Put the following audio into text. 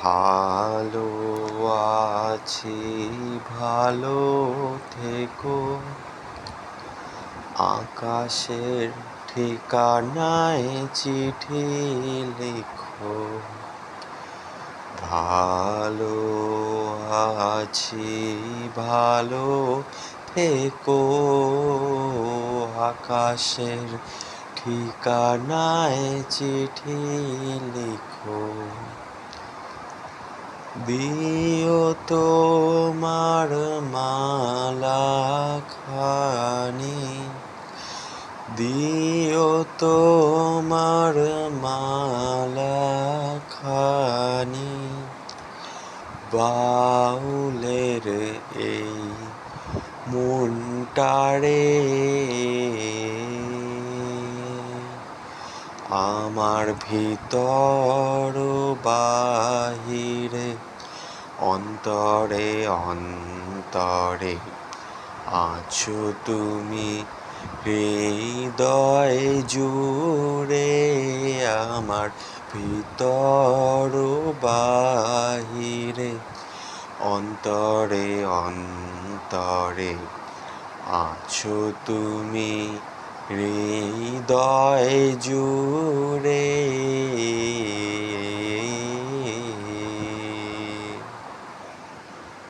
ভালো আছি, ভালো থেকো। আকাশের ঠিকানায় চিঠি লিখো। ভালো আছি, ভালো থেকো। আকাশের ঠিকানায় চিঠি লিখো। দিও তোমার মালা খানি, দিও তোমার মালা খানি। বাউলের এই মনটারে আমার ভিতর বাহিরে, অন্তরে অন্তরে আছো তুমি হৃদয় জুড়ে। আমার ভিতর বাহিরে, অন্তরে অন্তরে আছো তুমি হৃদয় জুড়ে।